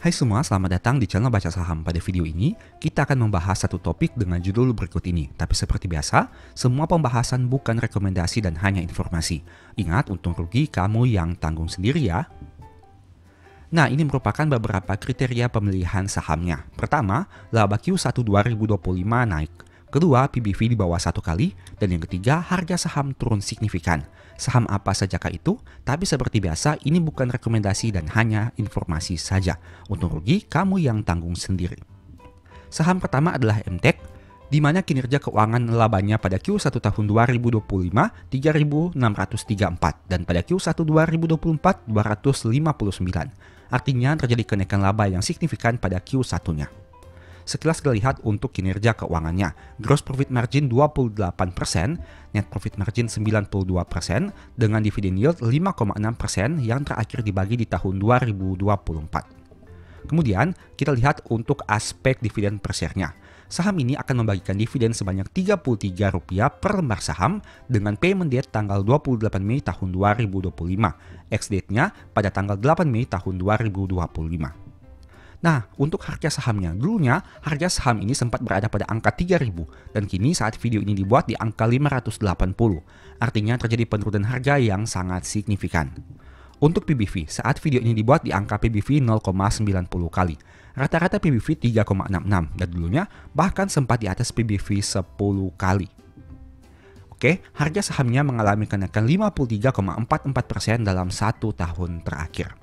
Hai semua, selamat datang di channel Baca Saham. Pada video ini, kita akan membahas satu topik dengan judul berikut ini. Tapi seperti biasa, semua pembahasan bukan rekomendasi dan hanya informasi. Ingat, untung rugi kamu yang tanggung sendiri ya. Nah, ini merupakan beberapa kriteria pemilihan sahamnya. Pertama, laba Q1 2025 naik. Kedua, PBV di bawah 1 kali. Dan yang ketiga, harga saham turun signifikan. Saham apa sajakah itu? Tapi seperti biasa, ini bukan rekomendasi dan hanya informasi saja. Untung rugi, kamu yang tanggung sendiri. Saham pertama adalah MTEK, di mana kinerja keuangan labanya pada Q1 tahun 2025 3.634 dan pada Q1 2024 259. Artinya terjadi kenaikan laba yang signifikan pada Q1-nya. Sekilas kita lihat untuk kinerja keuangannya, gross profit margin 28%, net profit margin 92%, dengan dividen yield 5,6% yang terakhir dibagi di tahun 2024. Kemudian kita lihat untuk aspek dividen per share-nya. Saham ini akan membagikan dividen sebanyak Rp33 per lembar saham dengan payment date tanggal 28 Mei tahun 2025, ex-date-nya pada tanggal 8 Mei tahun 2025. Nah, untuk harga sahamnya, dulunya harga saham ini sempat berada pada angka 3.000 dan kini saat video ini dibuat di angka 580. Artinya terjadi penurunan harga yang sangat signifikan. Untuk PBV, saat video ini dibuat di angka PBV 0,90 kali. Rata-rata PBV 3,66 dan dulunya bahkan sempat di atas PBV 10 kali. Oke, harga sahamnya mengalami kenaikan 53,44% dalam 1 tahun terakhir.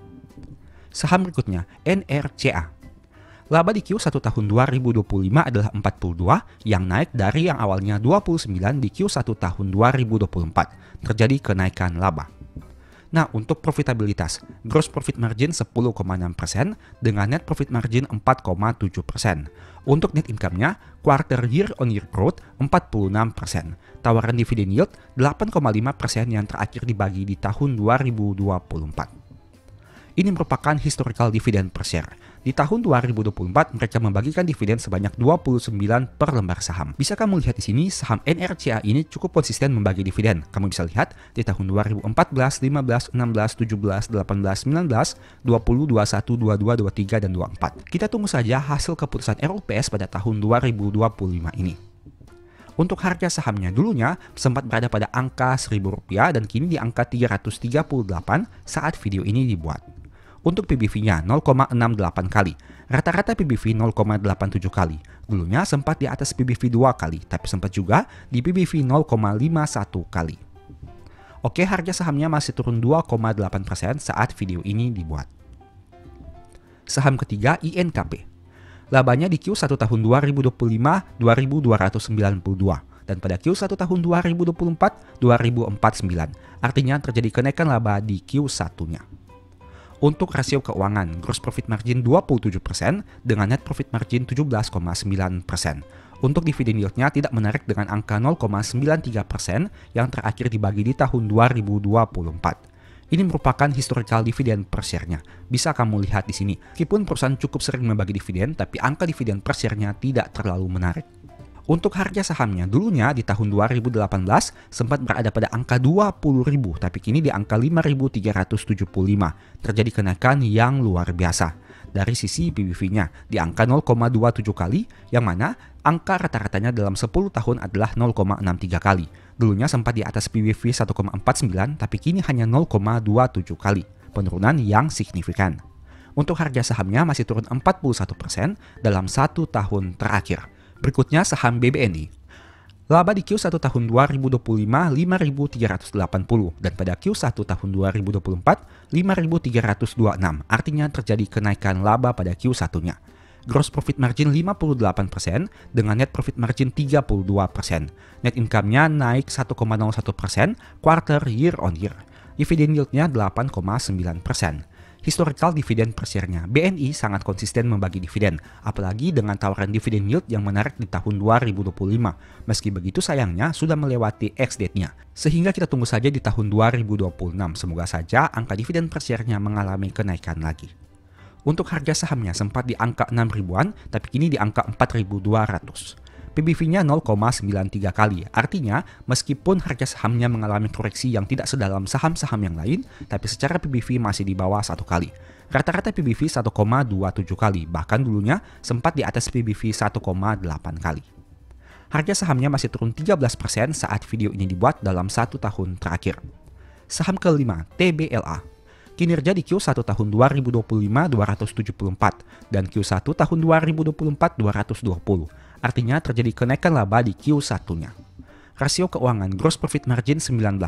Saham berikutnya, NRCA. Laba di Q1 tahun 2025 adalah 42 yang naik dari yang awalnya 29 di Q1 tahun 2024. Terjadi kenaikan laba. Nah, untuk profitabilitas, gross profit margin 10,6% dengan net profit margin 4,7%. Untuk net income-nya, quarter year on year growth 46%. Tawaran dividen yield 8,5% yang terakhir dibagi di tahun 2024. Ini merupakan historical dividen per share. Di tahun 2024, mereka membagikan dividen sebanyak 29 per lembar saham. Bisa kamu lihat di sini, saham NRCA ini cukup konsisten membagi dividen. Kamu bisa lihat di tahun 2014, 15, 16, 17, 18, 19, 20, 21, 22, 23, dan 24. Kita tunggu saja hasil keputusan RUPS pada tahun 2025 ini. Untuk harga sahamnya dulunya sempat berada pada angka Rp1.000 dan kini di angka 338 saat video ini dibuat. Untuk PBV-nya 0,68 kali, rata-rata PBV 0,87 kali. Dulunya sempat di atas PBV 2 kali, tapi sempat juga di PBV 0,51 kali. Oke, harga sahamnya masih turun 2,8% saat video ini dibuat. Saham ketiga INKP. Labanya di Q1 tahun 2025 2.292 dan pada Q1 tahun 2024 2.049. Artinya terjadi kenaikan laba di Q1-nya. Untuk rasio keuangan, gross profit margin 27% dengan net profit margin 17,9%. Untuk dividen yield-nya tidak menarik dengan angka 0,93% yang terakhir dibagi di tahun 2024. Ini merupakan historical dividen per share-nya. Bisa kamu lihat di sini. Meskipun perusahaan cukup sering membagi dividen, tapi angka dividen per share-nya tidak terlalu menarik. Untuk harga sahamnya, dulunya di tahun 2018 sempat berada pada angka 20.000, tapi kini di angka 5.375. Terjadi kenaikan yang luar biasa. Dari sisi PBV-nya di angka 0,27 kali, yang mana angka rata-ratanya dalam 10 tahun adalah 0,63 kali. Dulunya sempat di atas PBV 1,49, tapi kini hanya 0,27 kali. Penurunan yang signifikan. Untuk harga sahamnya masih turun 41% dalam 1 tahun terakhir. Berikutnya saham BBNI. Laba di Q1 tahun 2025 5.380 dan pada Q1 tahun 2024 5.326. Artinya terjadi kenaikan laba pada Q1-nya. Gross profit margin 58% dengan net profit margin 32%. Net income-nya naik 1,01% quarter year on year. Dividen yield-nya 8,9%. Historical dividen per share-nya, BNI sangat konsisten membagi dividen, apalagi dengan tawaran dividen yield yang menarik di tahun 2025. Meski begitu sayangnya sudah melewati ex-date-nya. Sehingga kita tunggu saja di tahun 2026, semoga saja angka dividen per share-nya mengalami kenaikan lagi. Untuk harga sahamnya sempat di angka 6 ribuan, tapi kini di angka 4.200. PBV-nya 0,93 kali. Artinya, meskipun harga sahamnya mengalami koreksi yang tidak sedalam saham-saham yang lain, tapi secara PBV masih di bawah 1 kali. Rata-rata PBV 1,27 kali, bahkan dulunya sempat di atas PBV 1,8 kali. Harga sahamnya masih turun 13% saat video ini dibuat dalam 1 tahun terakhir. Saham kelima, TBLA. Kinerja di Q1 tahun 2025 274 dan Q1 tahun 2024 220. Artinya terjadi kenaikan laba di Q1-nya. Rasio keuangan gross profit margin 19%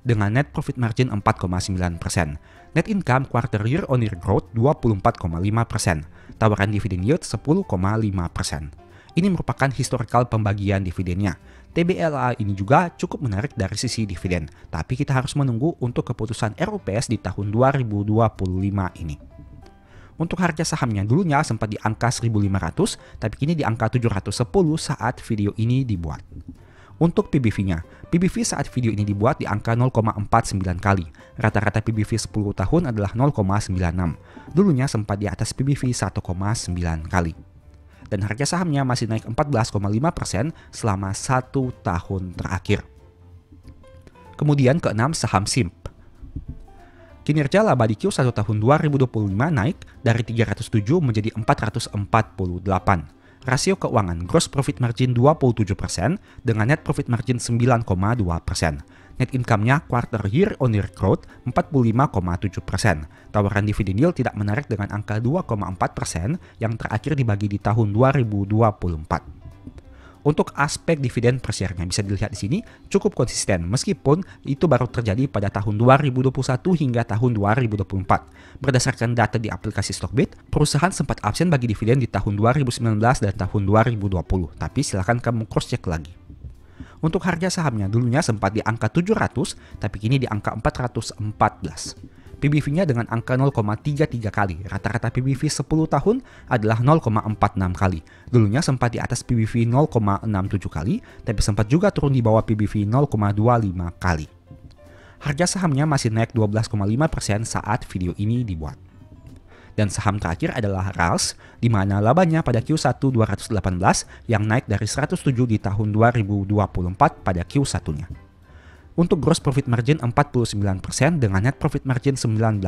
dengan net profit margin 4,9%. Net income quarter year on year growth 24,5%. Tawaran dividen yield 10,5%. Ini merupakan historical pembagian dividennya. TBLA ini juga cukup menarik dari sisi dividen, tapi kita harus menunggu untuk keputusan RUPS di tahun 2025 ini. Untuk harga sahamnya dulunya sempat di angka 1.500, tapi kini di angka 710 saat video ini dibuat. Untuk PBV-nya, PBV saat video ini dibuat di angka 0,49 kali. Rata-rata PBV 10 tahun adalah 0,96. Dulunya sempat di atas PBV 1,9 kali. Dan harga sahamnya masih naik 14,5% selama 1 tahun terakhir. Kemudian keenam, saham SIMP. Kinerja laba di Q1 tahun 2025 naik dari 307 menjadi 448. Rasio keuangan gross profit margin 27% dengan net profit margin 9,2%. Net income-nya quarter year on year growth 45,7%. Tawaran dividen yield tidak menarik dengan angka 2,4% yang terakhir dibagi di tahun 2024. Untuk aspek dividen per share-nya bisa dilihat di sini cukup konsisten meskipun itu baru terjadi pada tahun 2021 hingga tahun 2024. Berdasarkan data di aplikasi Stockbit, perusahaan sempat absen bagi dividen di tahun 2019 dan tahun 2020, tapi silakan kamu cross check lagi. Untuk harga sahamnya dulunya sempat di angka 700, tapi kini di angka 414. PBV-nya dengan angka 0,33 kali. Rata-rata PBV 10 tahun adalah 0,46 kali. Dulunya sempat di atas PBV 0,67 kali, tapi sempat juga turun di bawah PBV 0,25 kali. Harga sahamnya masih naik 12,5% saat video ini dibuat. Dan saham terakhir adalah RALS, di mana labanya pada Q1 218 yang naik dari 107 di tahun 2024 pada Q1-nya. Untuk gross profit margin 49% dengan net profit margin 19%.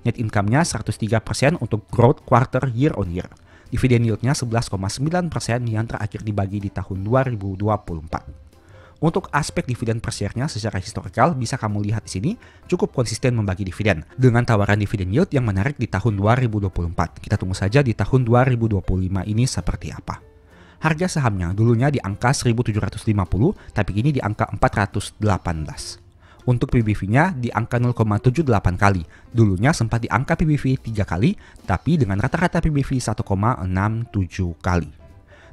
Net income-nya 103% untuk growth quarter year on year. Dividen yield-nya 11,9% yang terakhir dibagi di tahun 2024. Untuk aspek dividen per share-nya secara historikal bisa kamu lihat di sini cukup konsisten membagi dividen dengan tawaran dividen yield yang menarik di tahun 2024. Kita tunggu saja di tahun 2025 ini seperti apa. Harga sahamnya dulunya di angka 1.750 tapi kini di angka 418. Untuk PBV-nya di angka 0,78 kali. Dulunya sempat di angka PBV 3 kali tapi dengan rata-rata PBV 1,67 kali.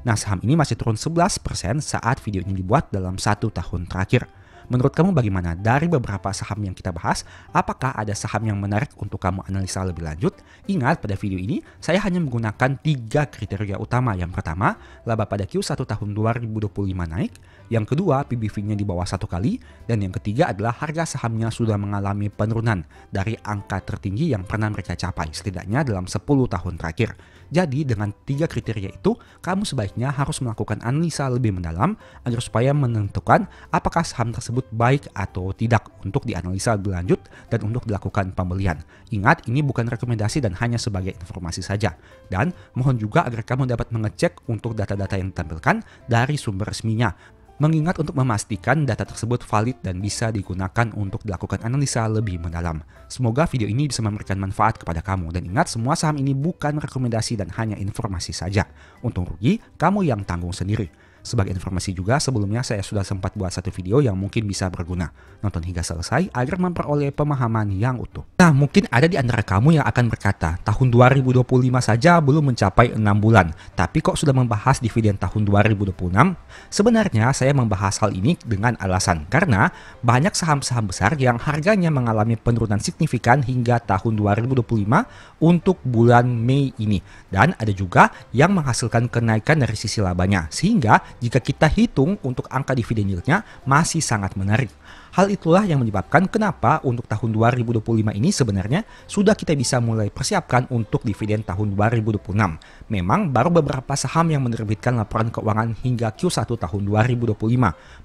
Nah, saham ini masih turun 11% saat video ini dibuat dalam 1 tahun terakhir. Menurut kamu bagaimana? Dari beberapa saham yang kita bahas, apakah ada saham yang menarik untuk kamu analisa lebih lanjut? Ingat, pada video ini saya hanya menggunakan 3 kriteria utama. Yang pertama, laba pada Q1 tahun 2025 naik. Yang kedua, PBV-nya di bawah 1 kali. Dan yang ketiga adalah harga sahamnya sudah mengalami penurunan dari angka tertinggi yang pernah mereka capai, setidaknya dalam 10 tahun terakhir. Jadi dengan 3 kriteria itu, kamu sebaiknya harus melakukan analisa lebih mendalam agar supaya menentukan apakah saham tersebut baik atau tidak untuk dianalisa lebih lanjut dan untuk dilakukan pembelian. Ingat, ini bukan rekomendasi dan hanya sebagai informasi saja. Dan mohon juga agar kamu dapat mengecek untuk data-data yang ditampilkan dari sumber resminya. Mengingat untuk memastikan data tersebut valid dan bisa digunakan untuk dilakukan analisa lebih mendalam. Semoga video ini bisa memberikan manfaat kepada kamu. Dan ingat, semua saham ini bukan rekomendasi dan hanya informasi saja. Untung rugi, kamu yang tanggung sendiri. Sebagai informasi juga, sebelumnya saya sudah sempat buat satu video yang mungkin bisa berguna. Nonton hingga selesai agar memperoleh pemahaman yang utuh. Nah, mungkin ada di antara kamu yang akan berkata, tahun 2025 saja belum mencapai 6 bulan, tapi kok sudah membahas dividen tahun 2026? Sebenarnya saya membahas hal ini dengan alasan karena banyak saham-saham besar yang harganya mengalami penurunan signifikan hingga tahun 2025 untuk bulan Mei ini. Dan ada juga yang menghasilkan kenaikan dari sisi labanya, sehingga jika kita hitung untuk angka dividen yield-nya masih sangat menarik. Hal itulah yang menyebabkan kenapa untuk tahun 2025 ini sebenarnya sudah kita bisa mulai persiapkan untuk dividen tahun 2026. Memang baru beberapa saham yang menerbitkan laporan keuangan hingga Q1 tahun 2025.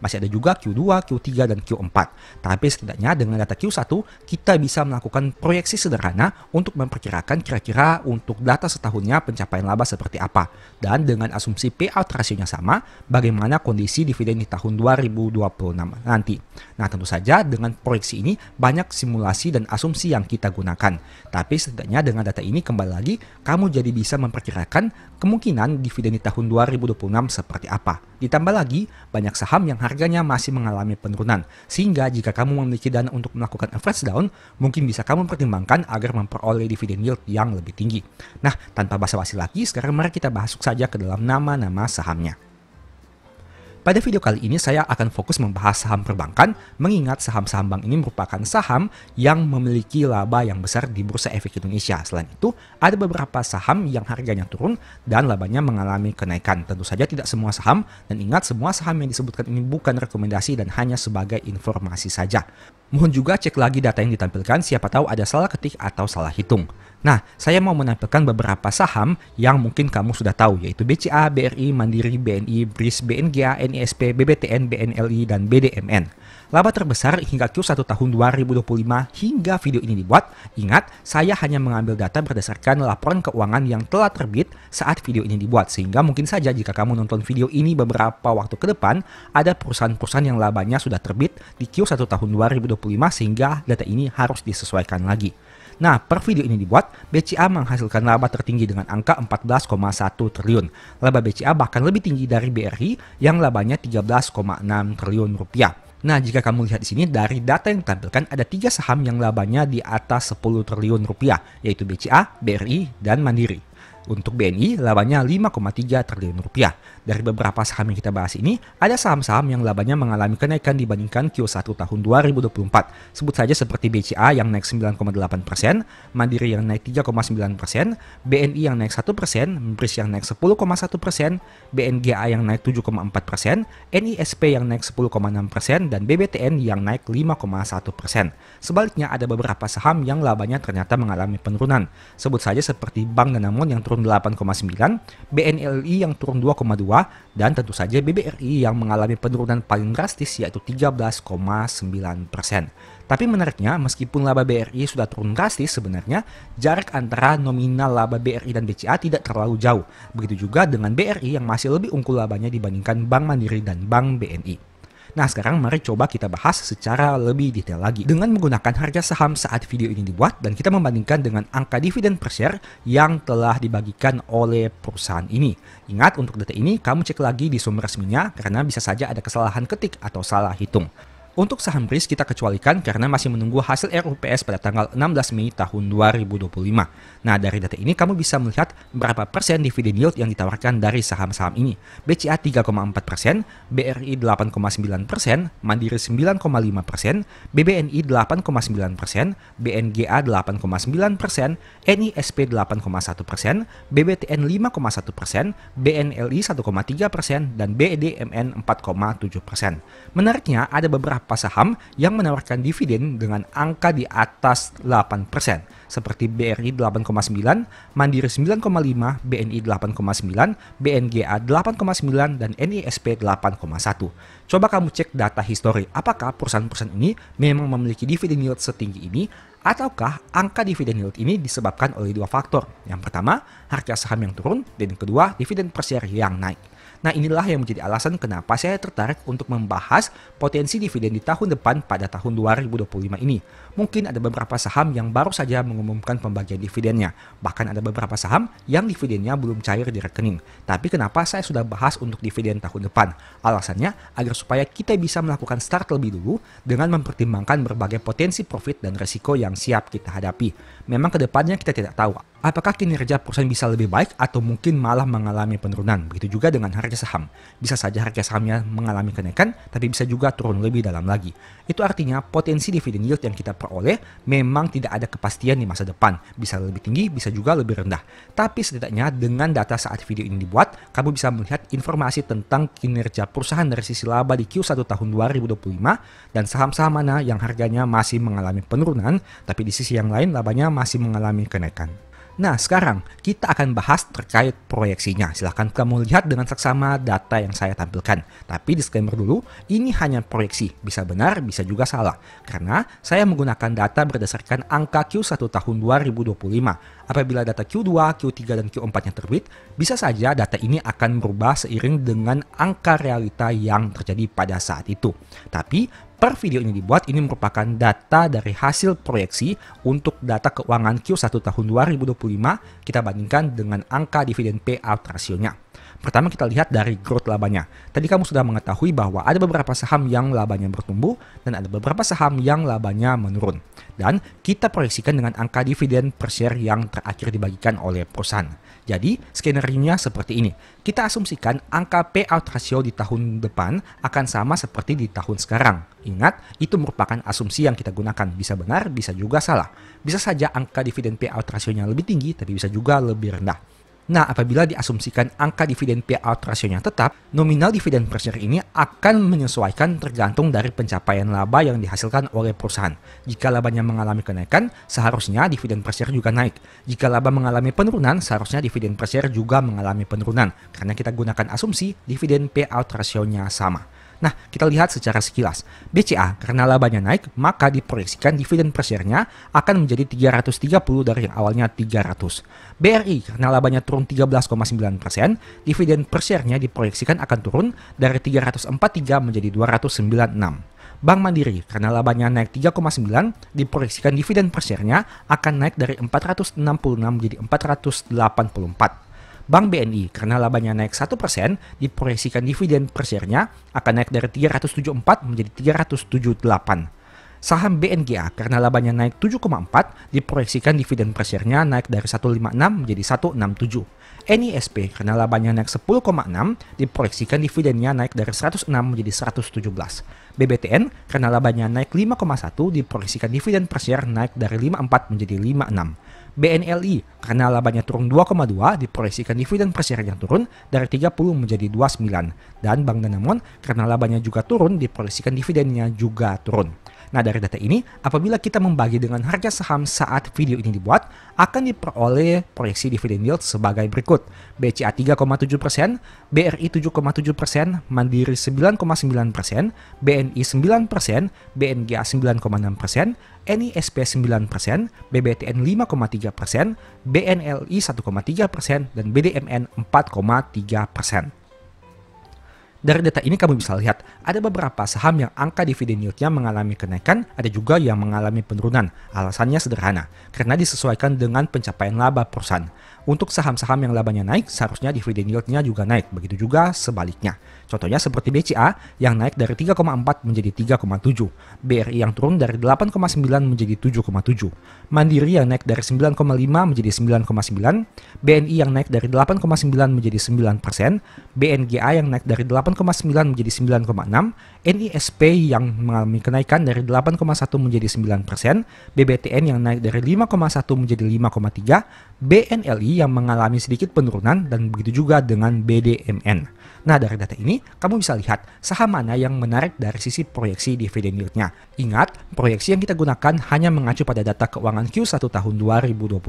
Masih ada juga Q2, Q3, dan Q4. Tapi setidaknya dengan data Q1 kita bisa melakukan proyeksi sederhana untuk memperkirakan kira-kira untuk data setahunnya pencapaian laba seperti apa. Dan dengan asumsi payout rasionya sama, bagaimana kondisi dividen di tahun 2026 nanti. Nah, tentu saja dengan proyeksi ini banyak simulasi dan asumsi yang kita gunakan. Tapi setidaknya dengan data ini kembali lagi kamu jadi bisa memperkirakan kemungkinan dividen di tahun 2026 seperti apa. Ditambah lagi banyak saham yang harganya masih mengalami penurunan. Sehingga jika kamu memiliki dana untuk melakukan average down, mungkin bisa kamu pertimbangkan agar memperoleh dividen yield yang lebih tinggi. Nah, tanpa basa-basi lagi, sekarang mari kita masuk saja ke dalam nama-nama sahamnya. Pada video kali ini saya akan fokus membahas saham perbankan, mengingat saham-saham bank ini merupakan saham yang memiliki laba yang besar di Bursa Efek Indonesia. Selain itu, ada beberapa saham yang harganya turun dan labanya mengalami kenaikan. Tentu saja tidak semua saham, dan ingat semua saham yang disebutkan ini bukan rekomendasi dan hanya sebagai informasi saja. Mohon juga cek lagi data yang ditampilkan, siapa tahu ada salah ketik atau salah hitung. Nah, saya mau menampilkan beberapa saham yang mungkin kamu sudah tahu, yaitu BCA, BRI, Mandiri, BNI, BRIS, BNGA, NISP, BBTN, BNLI, dan BDMN. Laba terbesar hingga Q1 tahun 2025 hingga video ini dibuat. Ingat, saya hanya mengambil data berdasarkan laporan keuangan yang telah terbit saat video ini dibuat. Sehingga mungkin saja jika kamu nonton video ini beberapa waktu ke depan, ada perusahaan-perusahaan yang labanya sudah terbit di Q1 tahun 2025 sehingga data ini harus disesuaikan lagi. Nah, per video ini dibuat, BCA menghasilkan laba tertinggi dengan angka 14,1 triliun. Laba BCA bahkan lebih tinggi dari BRI yang labanya 13,6 triliun rupiah. Nah, jika kamu lihat di sini dari data yang ditampilkan ada 3 saham yang labanya di atas 10 triliun rupiah, yaitu BCA, BRI, dan Mandiri. Untuk BNI, labanya 5,3 triliun rupiah. Dari beberapa saham yang kita bahas ini, ada saham-saham yang labanya mengalami kenaikan dibandingkan Q1 tahun 2024. Sebut saja seperti BCA yang naik 9,8%, Mandiri yang naik 3,9%, BNI yang naik 1%, BRIS yang naik 10,1%, BNGA yang naik 7,4%, NISP yang naik 10,6%, dan BBTN yang naik 5,1%. Sebaliknya, ada beberapa saham yang labanya ternyata mengalami penurunan. Sebut saja seperti Bank Danamon yang turun 8,9%, BNLI yang turun 2,2%, dan tentu saja BBRI yang mengalami penurunan paling drastis yaitu 13,9%. Tapi menariknya, meskipun laba BRI sudah turun drastis, sebenarnya jarak antara nominal laba BRI dan BCA tidak terlalu jauh. Begitu juga dengan BRI yang masih lebih unggul labanya dibandingkan Bank Mandiri dan Bank BNI. Nah, sekarang mari coba kita bahas secara lebih detail lagi dengan menggunakan harga saham saat video ini dibuat dan kita membandingkan dengan angka dividen per share yang telah dibagikan oleh perusahaan ini. Ingat, untuk data ini kamu cek lagi di sumber resminya karena bisa saja ada kesalahan ketik atau salah hitung. Untuk saham BRIS kita kecualikan karena masih menunggu hasil RUPS pada tanggal 16 Mei tahun 2025. Nah, dari data ini kamu bisa melihat berapa persen dividen yield yang ditawarkan dari saham-saham ini. BCA 3,4%, BRI 8,9%, Mandiri 9,5%, BBNI 8,9%, BNGA 8,9%, NISP 8,1%, BBTN 5,1%, BNLI 1,3%, dan BDMN 4,7%. Menariknya, ada beberapa saham yang menawarkan dividen dengan angka di atas 8%, seperti BRI 8,9, Mandiri 9,5, BNI 8,9, BNGA 8,9, dan NISP 8,1. Coba kamu cek data histori, apakah perusahaan-perusahaan ini memang memiliki dividen yield setinggi ini, ataukah angka dividen yield ini disebabkan oleh 2 faktor. Yang pertama, harga saham yang turun, dan yang kedua, dividen per share yang naik. Nah, inilah yang menjadi alasan kenapa saya tertarik untuk membahas potensi dividen di tahun depan pada tahun 2025 ini. Mungkin ada beberapa saham yang baru saja mengumumkan pembagian dividennya. Bahkan ada beberapa saham yang dividennya belum cair di rekening. Tapi kenapa saya sudah bahas untuk dividen tahun depan? Alasannya agar supaya kita bisa melakukan start lebih dulu dengan mempertimbangkan berbagai potensi profit dan resiko yang siap kita hadapi. Memang kedepannya kita tidak tahu Apakah kinerja perusahaan bisa lebih baik atau mungkin malah mengalami penurunan? Begitu juga dengan harga saham. Bisa saja harga sahamnya mengalami kenaikan, tapi bisa juga turun lebih dalam lagi. Itu artinya potensi dividen yield yang kita peroleh memang tidak ada kepastian di masa depan. Bisa lebih tinggi, bisa juga lebih rendah. Tapi setidaknya dengan data saat video ini dibuat, kamu bisa melihat informasi tentang kinerja perusahaan dari sisi laba di Q1 tahun 2025 dan saham-saham mana yang harganya masih mengalami penurunan, tapi di sisi yang lain labanya masih mengalami kenaikan. Nah, sekarang kita akan bahas terkait proyeksinya. Silahkan kamu lihat dengan seksama data yang saya tampilkan. Tapi disclaimer dulu, ini hanya proyeksi. Bisa benar, bisa juga salah. Karena saya menggunakan data berdasarkan angka Q1 tahun 2025. Apabila data Q2, Q3, dan Q4-nya terbit, bisa saja data ini akan berubah seiring dengan angka realita yang terjadi pada saat itu. Tapi per video ini dibuat, ini merupakan data dari hasil proyeksi untuk data keuangan Q1 tahun 2025 kita bandingkan dengan angka dividen payout rasionya. Pertama kita lihat dari growth labanya. Tadi kamu sudah mengetahui bahwa ada beberapa saham yang labanya bertumbuh dan ada beberapa saham yang labanya menurun. Dan kita proyeksikan dengan angka dividen per share yang terakhir dibagikan oleh perusahaan. Jadi skenario-nya seperti ini. Kita asumsikan angka payout ratio di tahun depan akan sama seperti di tahun sekarang. Ingat, itu merupakan asumsi yang kita gunakan. Bisa benar, bisa juga salah. Bisa saja angka dividen payout rasionya lebih tinggi, tapi bisa juga lebih rendah. Nah, apabila diasumsikan angka dividen payout rasionya tetap, nominal dividen per share ini akan menyesuaikan tergantung dari pencapaian laba yang dihasilkan oleh perusahaan. Jika labanya mengalami kenaikan, seharusnya dividen per share juga naik. Jika laba mengalami penurunan, seharusnya dividen per share juga mengalami penurunan. Karena kita gunakan asumsi dividen payout rasionya sama. Nah, kita lihat secara sekilas. BCA, karena labanya naik, maka diproyeksikan dividen per share-nya akan menjadi 330 dari yang awalnya 300. BRI, karena labanya turun 13,9%, dividen per share-nya diproyeksikan akan turun dari 343 menjadi 296. Bank Mandiri, karena labanya naik 3,9, diproyeksikan dividen per share-nya akan naik dari 466 menjadi 484. Bank BNI, karena labanya naik 1%, diproyeksikan dividen per share-nya akan naik dari 374 menjadi 378. Saham BNGA, karena labanya naik 7,4, diproyeksikan dividen per share-nya naik dari 156 menjadi 167. NISP, karena labanya naik 10,6, diproyeksikan dividennya naik dari 106 menjadi 117. BBTN, karena labanya naik 5,1, diproyeksikan dividen per share naik dari 54 menjadi 56. BNLI, karena labanya turun 2,2, diproyeksikan dividen per share yang turun dari 30 menjadi 29. Dan Bank Danamon, karena labanya juga turun, diproyeksikan dividennya juga turun. Nah, dari data ini, apabila kita membagi dengan harga saham saat video ini dibuat, akan diperoleh proyeksi dividen yield sebagai berikut. BCA 3,7%, BRI 7,7%, Mandiri 9,9%, BNI 9%, BNGA 9,6%, NISP 9%, BBTN 5,3%, BNLI 1,3%, dan BDMN 4,3%. Dari data ini kamu bisa lihat ada beberapa saham yang angka dividen yieldnya mengalami kenaikan, ada juga yang mengalami penurunan. Alasannya sederhana, karena disesuaikan dengan pencapaian laba perusahaan. Untuk saham-saham yang labanya naik, seharusnya dividen yieldnya juga naik, begitu juga sebaliknya. Contohnya seperti BCA yang naik dari 3,4 menjadi 3,7, BRI yang turun dari 8,9 menjadi 7,7, Mandiri yang naik dari 9,5 menjadi 9,9, BNI yang naik dari 8,9 menjadi 9%, BNGA yang naik dari 8,9 menjadi 9,6, NISP yang mengalami kenaikan dari 8,1 menjadi 9%, BBTN yang naik dari 5,1 menjadi 5,3, BNLI yang mengalami sedikit penurunan, dan begitu juga dengan BDMN. Nah, dari data ini, kamu bisa lihat saham mana yang menarik dari sisi proyeksi dividen yield-nya. Ingat, proyeksi yang kita gunakan hanya mengacu pada data keuangan Q1 tahun 2025.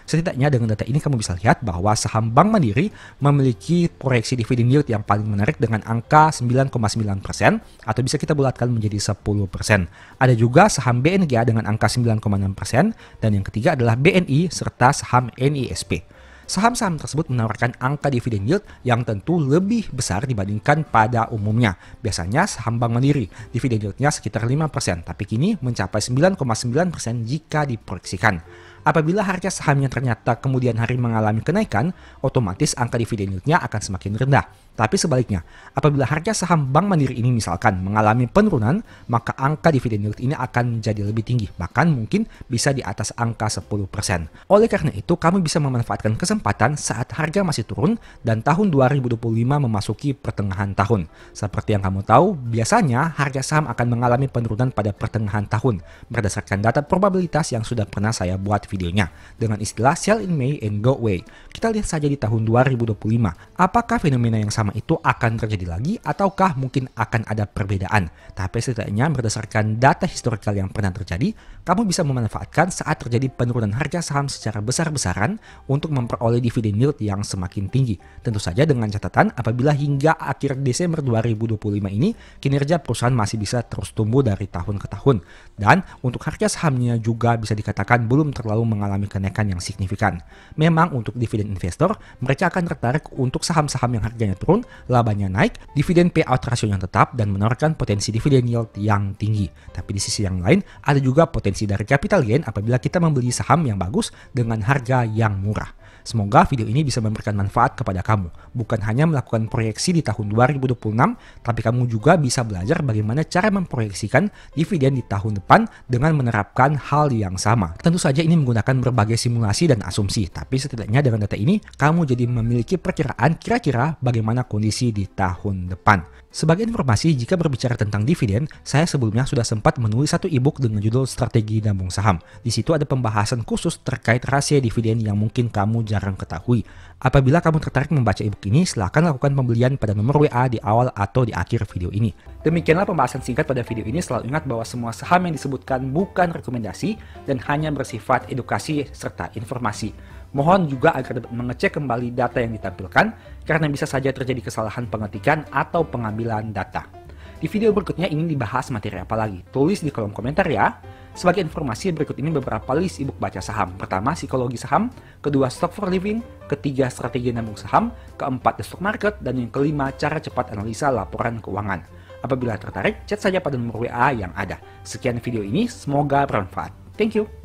Setidaknya dengan data ini kamu bisa lihat bahwa saham Bank Mandiri memiliki proyeksi dividen yield yang paling menarik dengan angka 9,9% atau bisa kita bulatkan menjadi 10%. Ada juga saham BNGA dengan angka 9,6% dan yang ketiga adalah BNI serta saham NISP. Saham-saham tersebut menawarkan angka dividen yield yang tentu lebih besar dibandingkan pada umumnya. Biasanya saham Bank Mandiri dividen yieldnya sekitar 5%, tapi kini mencapai 9,9% jika diproyeksikan. Apabila harga sahamnya ternyata kemudian hari mengalami kenaikan, otomatis angka dividen yieldnya akan semakin rendah. Tapi sebaliknya, apabila harga saham Bank Mandiri ini misalkan mengalami penurunan, maka angka dividen yield ini akan menjadi lebih tinggi, bahkan mungkin bisa di atas angka 10%. Oleh karena itu, kamu bisa memanfaatkan kesempatan saat harga masih turun dan tahun 2025 memasuki pertengahan tahun. Seperti yang kamu tahu, biasanya harga saham akan mengalami penurunan pada pertengahan tahun, berdasarkan data probabilitas yang sudah pernah saya buat videonya, dengan istilah sell in May and go away. Kita lihat saja di tahun 2025, apakah fenomena yang sama itu akan terjadi lagi ataukah mungkin akan ada perbedaan. Tapi setidaknya berdasarkan data historikal yang pernah terjadi, kamu bisa memanfaatkan saat terjadi penurunan harga saham secara besar-besaran untuk memperoleh dividen yield yang semakin tinggi. Tentu saja dengan catatan apabila hingga akhir Desember 2025 ini kinerja perusahaan masih bisa terus tumbuh dari tahun ke tahun. Dan untuk harga sahamnya juga bisa dikatakan belum terlalu mengalami kenaikan yang signifikan. Memang untuk dividen investor, mereka akan tertarik untuk saham-saham yang harganya turun, labanya naik, dividen payout ratio yang tetap, dan menawarkan potensi dividen yield yang tinggi. Tapi di sisi yang lain, ada juga potensi dari capital gain apabila kita membeli saham yang bagus dengan harga yang murah. Semoga video ini bisa memberikan manfaat kepada kamu. Bukan hanya melakukan proyeksi di tahun 2026, tapi kamu juga bisa belajar bagaimana cara memproyeksikan dividen di tahun depan dengan menerapkan hal yang sama. Tentu saja ini menggunakan berbagai simulasi dan asumsi, tapi setidaknya dengan data ini, kamu jadi memiliki perkiraan kira-kira bagaimana kondisi di tahun depan. Sebagai informasi, jika berbicara tentang dividen, saya sebelumnya sudah sempat menulis satu e-book dengan judul Strategi Nabung Saham. Di situ ada pembahasan khusus terkait rahasia dividen yang mungkin kamu jarang ketahui. Apabila kamu tertarik membaca e-book ini, silahkan lakukan pembelian pada nomor WA di awal atau di akhir video ini. Demikianlah pembahasan singkat pada video ini. Selalu ingat bahwa semua saham yang disebutkan bukan rekomendasi dan hanya bersifat edukasi serta informasi. Mohon juga agar dapat mengecek kembali data yang ditampilkan karena bisa saja terjadi kesalahan pengetikan atau pengambilan data. Di video berikutnya ingin dibahas materi apa lagi? Tulis di kolom komentar ya. Sebagai informasi, berikut ini beberapa list e-book baca saham. Pertama, psikologi saham, kedua, stock for living, ketiga, strategi nabung saham, keempat, the stock market, dan yang kelima, cara cepat analisa laporan keuangan. Apabila tertarik, chat saja pada nomor WA yang ada. Sekian video ini, semoga bermanfaat. Thank you.